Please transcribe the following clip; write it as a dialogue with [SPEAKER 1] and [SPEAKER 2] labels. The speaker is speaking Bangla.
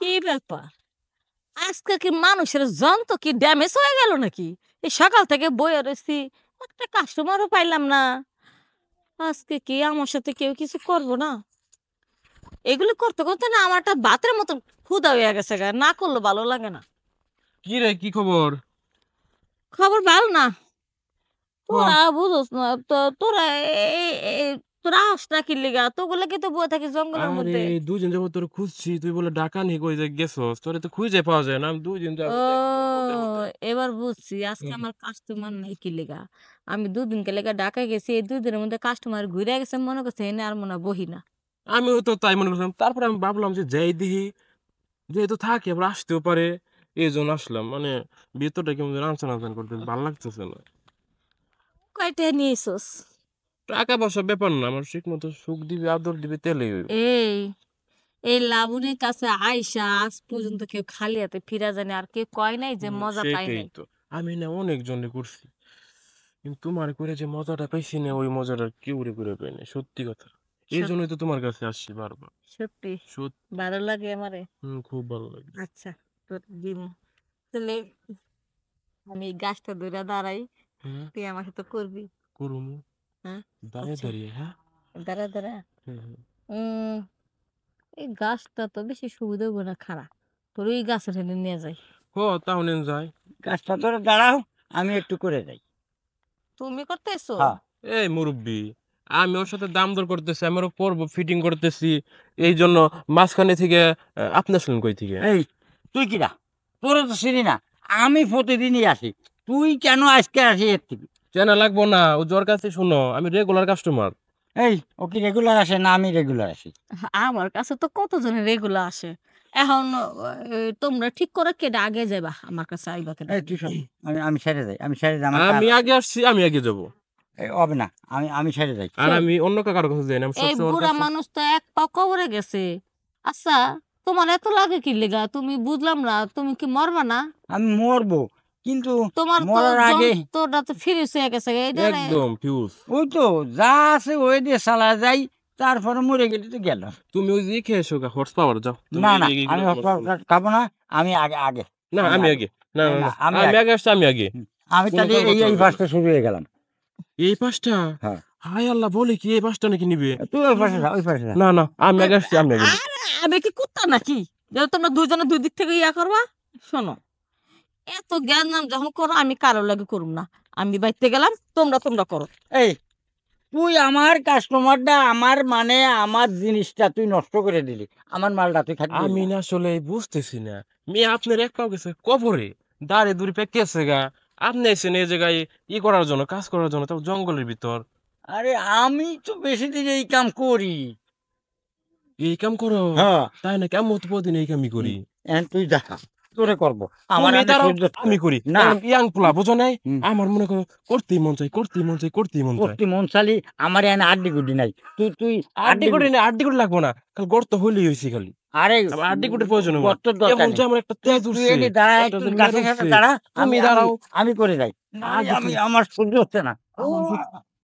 [SPEAKER 1] কি ব্যাপার, আজকে কি মানুষের যন্ত্র কি ড্যামেজ হয়ে গেল নাকি? এই সকাল থেকে বইয়ে রয়েছি, একটা কাস্টমারও পাইলাম না। আজকে কি আমার সাথে কেউ কিছু করবো না? এগুলো করতে করতে না আমার একটা বাতের মতন ক্ষুধা হয়ে গেছে গা, না করলে ভালো লাগে না।
[SPEAKER 2] কি রে, কি খবর?
[SPEAKER 1] খবর ভালো না।
[SPEAKER 2] হ,
[SPEAKER 1] তোরা বুঝোস না তো, তোরা তোরা আস না কি লিগা? তোগুলো কি তো বয়ে থাকি জঙ্গলের
[SPEAKER 2] আরে
[SPEAKER 1] মধ্যে।
[SPEAKER 2] 2 দিন যাবত তোর খুঁজছি, তুই বলে ঢাকা নিয়ে কই যে গেছস, তোরে তো খুঁজে পাওয়া যায় না। আমি 2 দিন
[SPEAKER 1] ও,
[SPEAKER 2] যাবত একদম হতে হতে।
[SPEAKER 1] এবার বুঝছি আজকে আমার কাস্টমার নাই কি লিগা। আমি দুদিনকে লেগে ঢাকায় গেছি, এই 2 দিনের মধ্যে কাস্টমার ঘুরে গেছে, মনে করছে এনে আর মনে হয় বহি না।
[SPEAKER 2] আমিও তো তাই মনে করলাম, তারপরে আমি ভাবলাম যে যাই দেখি, যেহেতু থাকি আবার আসতেও পারে, এই জন্য আসলাম। মানে ভিতরটা কেমন যেন আনচান আনচান করতে ভালো লাগতেছে না।
[SPEAKER 1] কয়টা নিয়ে এসোস?
[SPEAKER 2] টাকা পয়সা ব্যাপার না, আমার ঠিক মতো সুখ দিবি আদর দিবি তেলেই হইব।
[SPEAKER 1] এই এই লাবণীর কাছে আইসা আজ পর্যন্ত কেউ খালি হাতে ফিরা জানে, আর কেউ কয় নাই যে মজা পাই
[SPEAKER 2] সেটাই
[SPEAKER 1] নাই।
[SPEAKER 2] তো, আমি না অনেক জনে করছি, কিন্তু তোমার করে যে মজাটা পাইছি না, ওই মজাটা কেউ করে পাই না, সত্যি কথা। এই
[SPEAKER 1] সত-
[SPEAKER 2] জন্যই তো তোমার কাছে আসছি বারবার।
[SPEAKER 1] সত্যি
[SPEAKER 2] সত্যি।
[SPEAKER 1] ভালো লাগে আমারে।
[SPEAKER 2] খুব ভালো লাগে।
[SPEAKER 1] আচ্ছা, তোর দিন তাহলে আমি এই গাছটা ধরে দাঁড়াই,
[SPEAKER 2] হ্যাঁ,
[SPEAKER 1] তুই আমার সাথে করবি।
[SPEAKER 2] করুমু।
[SPEAKER 1] হ্যাঁ,
[SPEAKER 2] দাঁড়িয়ে
[SPEAKER 1] আচ্ছা,
[SPEAKER 2] দাঁড়িয়ে, হ্যাঁ।
[SPEAKER 1] দাঁড়া দাঁড়া।
[SPEAKER 2] হ্যাঁ, হ্যাঁ।
[SPEAKER 1] উম এই গাছটা তো বেশি সুবিধা হবো না, খারাপ। তোর ওই গাছের এনে নিয়ে যাই।
[SPEAKER 2] হ, তাহলে যাই।
[SPEAKER 3] কাজটা ধরে দাঁড়াও, আমি একটু করে যাই।
[SPEAKER 1] তুমি করতেছো?
[SPEAKER 3] হ্যাঁ,
[SPEAKER 2] এই মুরব্বি, আমি ওর সাথে দাম দর করতেছি, আমি ওর করবো ফিটিং করতেছি, এই জন্য মাঝখানে থেকে আপনি আসলেন কই থেকে?
[SPEAKER 3] এই তুই কিরা? তোরা তো চিনি না, আমি প্রতিদিনই আসি, তুই কেন আজকে আসি এর থেকে?
[SPEAKER 2] চেনা লাগবো না, ও জ্বর কাছে শুনো, আমি রেগুলার কাস্টমার।
[SPEAKER 3] এই ও কি রেগুলার আসে না আমি রেগুলার আসি?
[SPEAKER 1] আমার কাছে তো কতজনের রেগুলার আসে। এখন তোমরা ঠিক করে কেটে আগে যাবা, আমার কাছে আইবা কেন?
[SPEAKER 3] এই তুই শোন, আমি সেরে যাই, আমি সেরে যাই, আমার
[SPEAKER 2] আমি আগে আসছি, আমি আগে যাব।
[SPEAKER 3] হবে না, আমি সেরে যাই।
[SPEAKER 2] আর
[SPEAKER 1] শোন,
[SPEAKER 2] আমি অন্য কারো কাছে যাই না, আমি
[SPEAKER 1] এই
[SPEAKER 2] সবসময় ওর
[SPEAKER 1] বুড়া
[SPEAKER 2] কাছে।
[SPEAKER 1] মানুষ তো এক পা কবরে গেছে। আচ্ছা, তোমার এত লাগে কি লেগা? তুমি বুঝলাম না, তুমি কি মরবা না?
[SPEAKER 3] আমি মরবো, কিন্তু
[SPEAKER 1] তোমার তো
[SPEAKER 3] মরার আগে
[SPEAKER 1] যন্ত্রটা তো ফিরিস হয়ে গেছে, এইটারে।
[SPEAKER 2] একদম ফিউজ।
[SPEAKER 3] ওই তো যা আছে ওই দিয়ে চালা যাই, তারপরে মরে গেলে তো গেল।
[SPEAKER 2] তুমি ওই যে খেয়ে এসো, হর্স পাওয়ার যাও তুমি,
[SPEAKER 3] না
[SPEAKER 2] এই
[SPEAKER 3] না,
[SPEAKER 2] যে
[SPEAKER 3] আমি
[SPEAKER 2] এইগুলো তোমার সমস্যা।
[SPEAKER 3] খাবো না, আমি আগে আগে
[SPEAKER 2] না,
[SPEAKER 3] আমি
[SPEAKER 2] আমি
[SPEAKER 3] আগে
[SPEAKER 2] আগে। না না
[SPEAKER 3] না,
[SPEAKER 2] না,
[SPEAKER 3] আমি
[SPEAKER 2] আমি
[SPEAKER 3] আগে।
[SPEAKER 2] আগে আসছি, আমি আগে।
[SPEAKER 3] আমি
[SPEAKER 2] কোনো
[SPEAKER 3] তাহলে এই
[SPEAKER 2] কথা
[SPEAKER 3] এই
[SPEAKER 2] হবে না।
[SPEAKER 3] পাঁচটা শুরু হয়ে গেলাম।
[SPEAKER 2] এই পাঁচটা?
[SPEAKER 3] হ্যাঁ,
[SPEAKER 2] হাই আল্লাহ, বলে কি এই পাঁচটা নাকি নিবে?
[SPEAKER 3] তুই ওই পাশে যা, ওই পাশে যা।
[SPEAKER 2] না না, আমি আগে আসছি, আমি আগে।
[SPEAKER 1] আরে, আমি কি কুত্তা নাকি যে তোমরা দুজনে দুই দিক থেকে ইয়া করবা? শোনো, এত জ্ঞান নাম যখন করো, আমি কারোর লাগে করুম না। আমি বাইতে গেলাম, তোমরা তোমরা করো।
[SPEAKER 3] এই তুই আমার কাস্টমারটা, আমার মানে আমার জিনিসটা তুই নষ্ট করে দিলি, আমার মালটা তুই খাবি
[SPEAKER 2] আমি
[SPEAKER 3] না।
[SPEAKER 2] না আসলে বুঝতেছি না, মেয়ে আপনার এক পাও গেছে কবরে, দাঁড়ে দূরে পেকেছে গা, আপনি এসেছেন এই জায়গায় ই করার জন্য, কাজ করার জন্য, তাও জঙ্গলের ভিতর।
[SPEAKER 3] আরে আমি তো বেশি দিন এই কাম করি।
[SPEAKER 2] এই কাম করো?
[SPEAKER 3] হ্যাঁ,
[SPEAKER 2] তাই নাকি? আমি তো প্রতিদিন এই কামই করি।
[SPEAKER 3] এখন তুই দেখা, তোরে করবো, আমার
[SPEAKER 2] তুমি
[SPEAKER 3] আনে
[SPEAKER 2] দাঁড়াও,
[SPEAKER 3] সহ্য হচ্ছে
[SPEAKER 2] আমি করি
[SPEAKER 3] না।
[SPEAKER 2] কারণ ইয়াং পোলা, বুঝো নাই?
[SPEAKER 3] হুম,
[SPEAKER 2] আমার মনে করো করতেই মন চাই, করতেই মন চাই, করতেই মন চাই।
[SPEAKER 3] করতে মন চালি, আমার এনে আড্ডি গুড্ডি নাই। তুই তুই
[SPEAKER 2] আড্ডি করে না, আড্ডি করে লাগবো না, খালি গর্ত হইলেই হয়েছে খালি।
[SPEAKER 3] আরে
[SPEAKER 2] আবার আড্ডি কুটির প্রয়োজন আমার।
[SPEAKER 3] গর্তর দরকার
[SPEAKER 2] এমন
[SPEAKER 3] নেই।
[SPEAKER 2] যে আমার একটা তেজ
[SPEAKER 3] তুই
[SPEAKER 2] উঠছে,
[SPEAKER 3] এনে দাঁড়া,
[SPEAKER 2] একটা
[SPEAKER 3] একটু
[SPEAKER 2] যে মেদ
[SPEAKER 3] গাছের সাথে
[SPEAKER 2] উঠছে।
[SPEAKER 3] দাঁড়া,
[SPEAKER 2] তুমি
[SPEAKER 3] আমি আমি
[SPEAKER 2] দাঁড়াও।
[SPEAKER 3] আমি করে যাই। না,
[SPEAKER 2] আগে
[SPEAKER 3] আমার সহ্য হচ্ছে না।
[SPEAKER 2] আমার